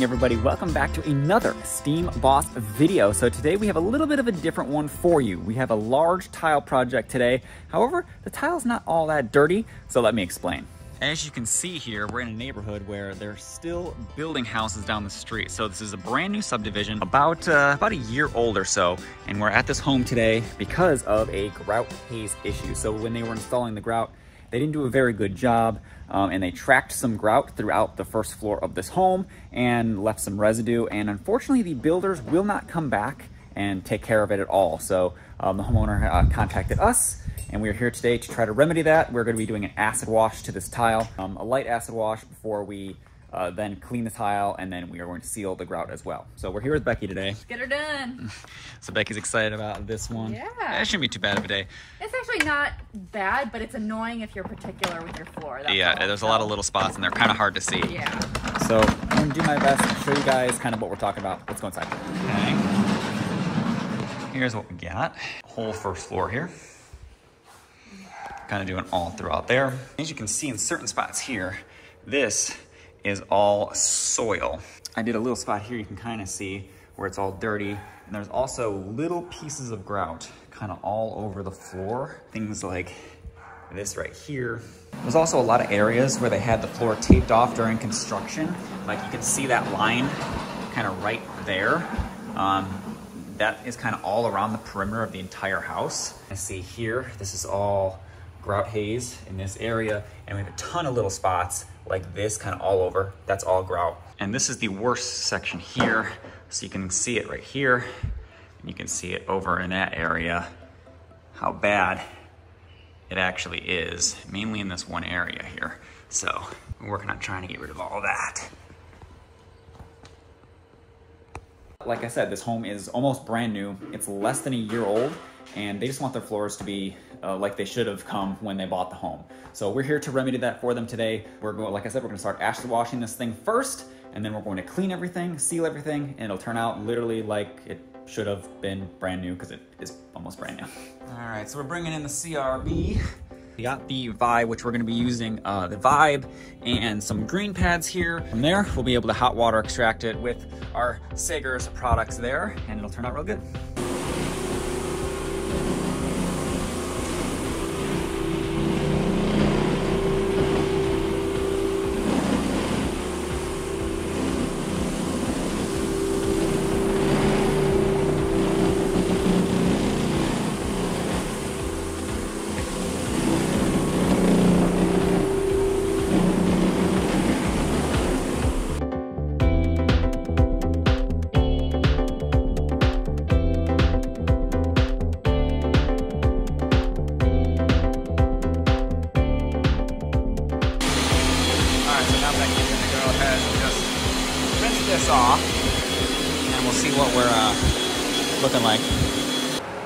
morning, everybody. Welcome back to another Steam Boss video. So today we have a little bit of a different one for you. We have a large tile project today. However, the tile's not all that dirty, so let me explain. As you can see here, we're in a neighborhood where they're still building houses down the street. So this is a brand new subdivision, about a year old or so. And we're at this home today because of a grout haze issue. So when they were installing the grout, they didn't do a very good job, and they tracked some grout throughout the first floor of this home and left some residue. And unfortunately, the builders will not come back and take care of it at all. So the homeowner contacted us, and we're here today to try to remedy that. We're going to be doing an acid wash to this tile, a light acid wash before we then clean the tile, and then we are going to seal the grout as well. So we're here with Becky today. Get her done. So Becky's excited about this one. Yeah. It shouldn't be too bad of a day. It's actually not bad, but it's annoying if you're particular with your floor. That's Yeah, all. there's a lot of little spots and they're kind of hard to see. Yeah. So I'm going to do my best to show you guys kind of what we're talking about. Let's go inside. Okay. Here's what we got. Whole first floor here. Kind of doing all throughout there. As you can see in certain spots here, this is all soil. I did a little spot here you can kind of see where it's all dirty. And there's also little pieces of grout kind of all over the floor. Things like this right here. There's also a lot of areas where they had the floor taped off during construction. Like you can see that line kind of right there. That is kind of all around the perimeter of the entire house. I see here, this is all grout haze in this area, and we have a ton of little spots like this kind of all over. That's all grout. And this is the worst section here. So you can see it right here, and you can see it over in that area, how bad it actually is, mainly in this one area here. So we're working on trying to get rid of all of that. Like I said, this home is almost brand new. It's less than a year old, and they just want their floors to be like they should have come when they bought the home. So we're here to remedy that for them today. We're going, like I said, we're gonna start acid washing this thing first, and then we're going to clean everything, seal everything, and it'll turn out literally like it should have been brand new, because it is almost brand new. All right, so we're bringing in the CRB. We got the Vibe, which we're gonna be using the Vibe and some green pads here. From there, we'll be able to hot water extract it with our Sager's products there, and it'll turn out real good. This off, and we'll see what we're looking like.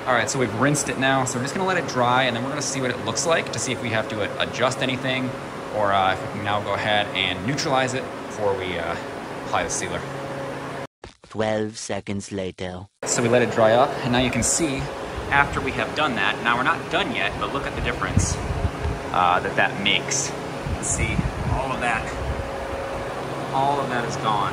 All right, so we've rinsed it now, so we're just gonna let it dry, and then we're gonna see what it looks like to see if we have to adjust anything, or if we can now go ahead and neutralize it before we apply the sealer. 12 seconds later. So we let it dry up, and now you can see after we have done that, now we're not done yet, but look at the difference that makes. Let's see, all of that is gone.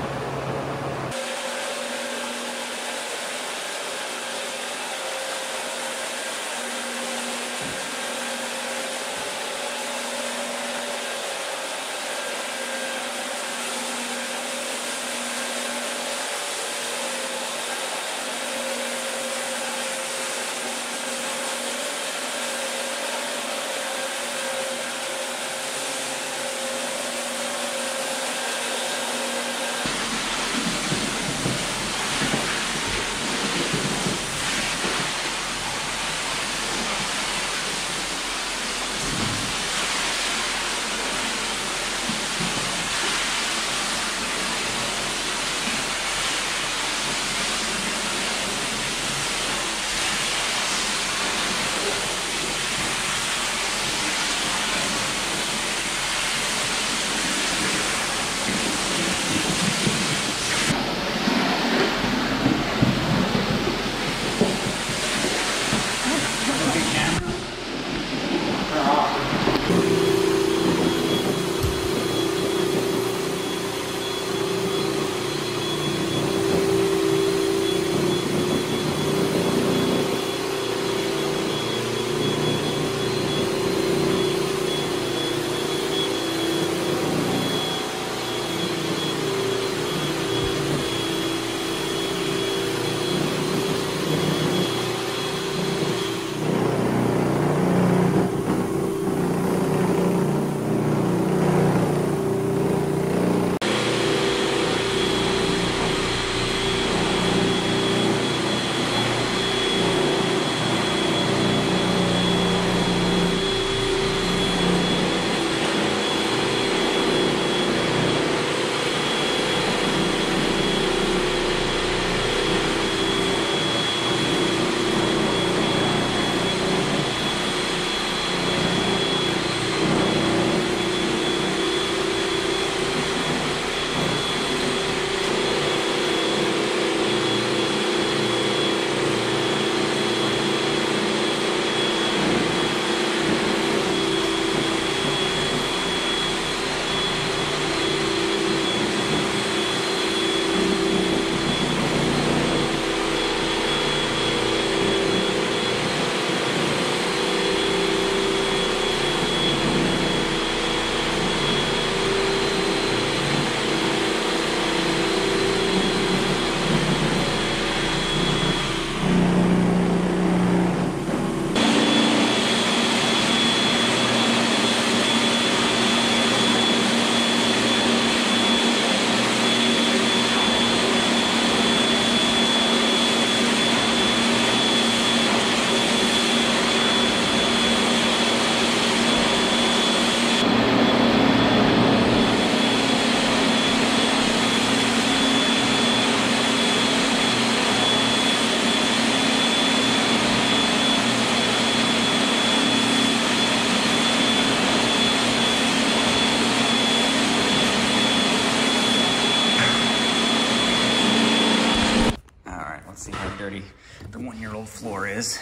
the 1-year-old floor is,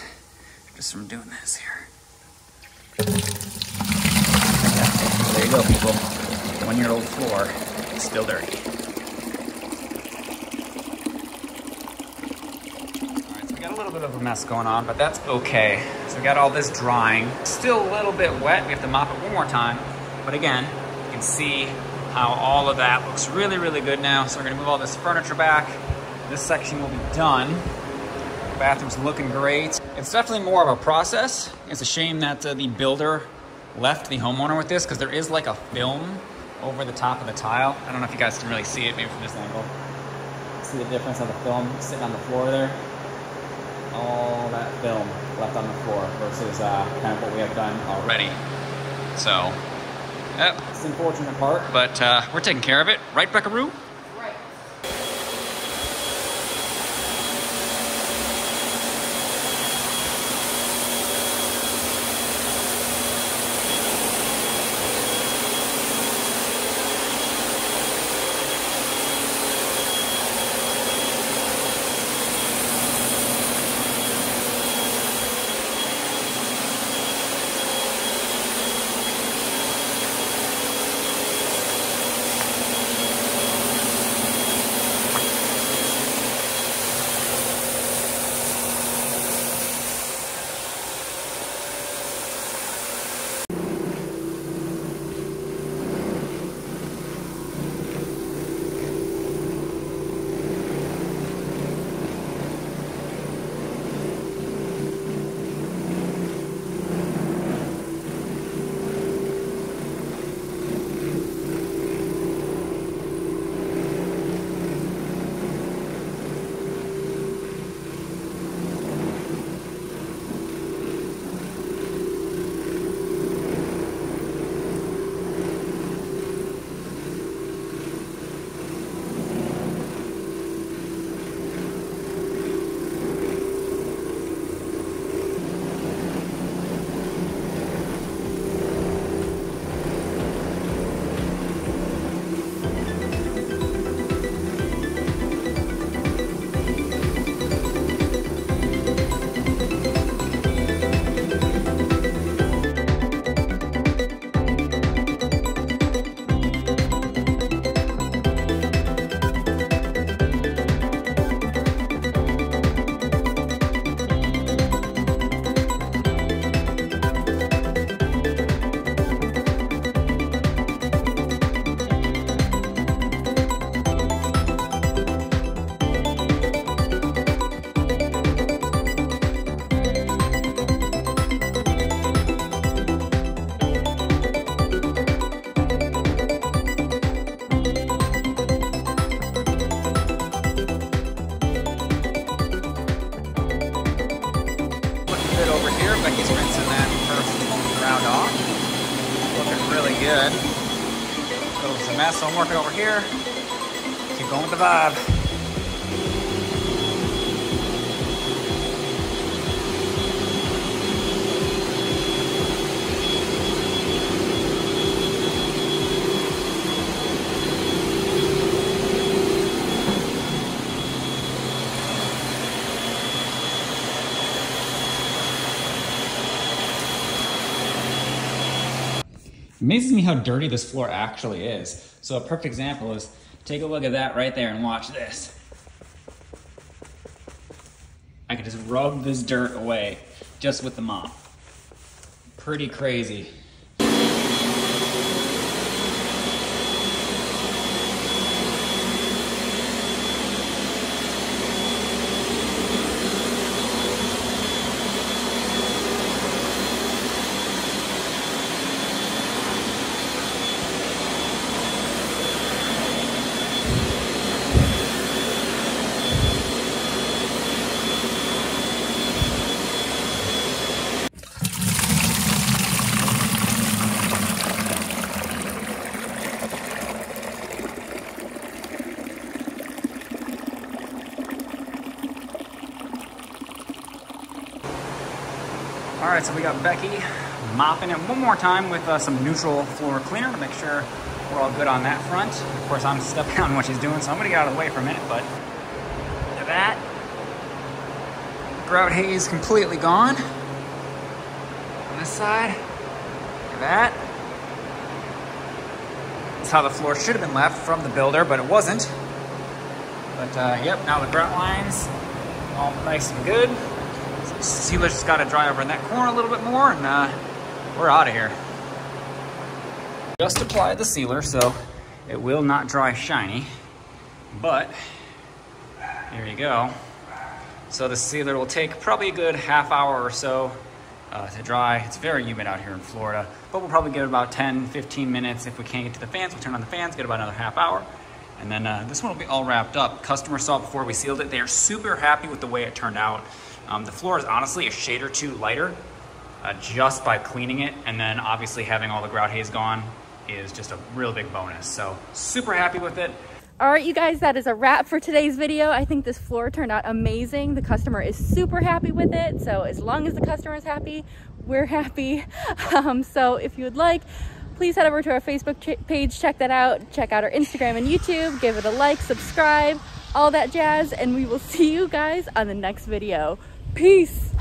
just from doing this here. There you go, people. 1-year-old floor, it's still dirty. All right, so we got a little bit of a mess going on, but that's okay. So we got all this drying. Still a little bit wet. We have to mop it one more time. But again, you can see how all of that looks really, really good now. So we're gonna move all this furniture back. This section will be done. The bathroom's looking great. It's definitely more of a process. It's a shame that the builder left the homeowner with this, because there is like a film over the top of the tile. I don't know if you guys can really see it, maybe from this angle. See the difference of the film sitting on the floor there? All that film left on the floor versus kind of what we have done already. So, it's the unfortunate part, but we're taking care of it. Right, Buckaroo? Right. good. So it's a mess, so I'm working over here. Keep going with the vibe. Amazes me how dirty this floor actually is. So a perfect example is, take a look at that right there and watch this. I can just rub this dirt away just with the mop. Pretty crazy. All right, so we got Becky mopping it one more time with some neutral floor cleaner to make sure we're all good on that front. Of course, I'm stepping on what she's doing, so I'm gonna get out of the way for a minute, but look at that. grout haze completely gone. On this side, look at that. That's how the floor should have been left from the builder, but it wasn't. But yep, now the grout line's all nice and good. Sealer's just gotta dry over in that corner a little bit more, and we're out of here. Just applied the sealer, so it will not dry shiny, but there you go. So the sealer will take probably a good half hour or so to dry. It's very humid out here in Florida, but we'll probably get about 10-15 minutes. If we can't get to the fans, we'll turn on the fans, get about another half hour. And then this one will be all wrapped up. Customer saw it before we sealed it. They are super happy with the way it turned out. The floor is honestly a shade or two lighter just by cleaning it. And then obviously having all the grout haze gone is just a real big bonus. So super happy with it. All right, you guys, that is a wrap for today's video. I think this floor turned out amazing. The customer is super happy with it. So as long as the customer is happy, we're happy. So if you would like, please head over to our Facebook page, check that out. Check out our Instagram and YouTube, give it a like, subscribe, all that jazz, and we will see you guys on the next video. Peace.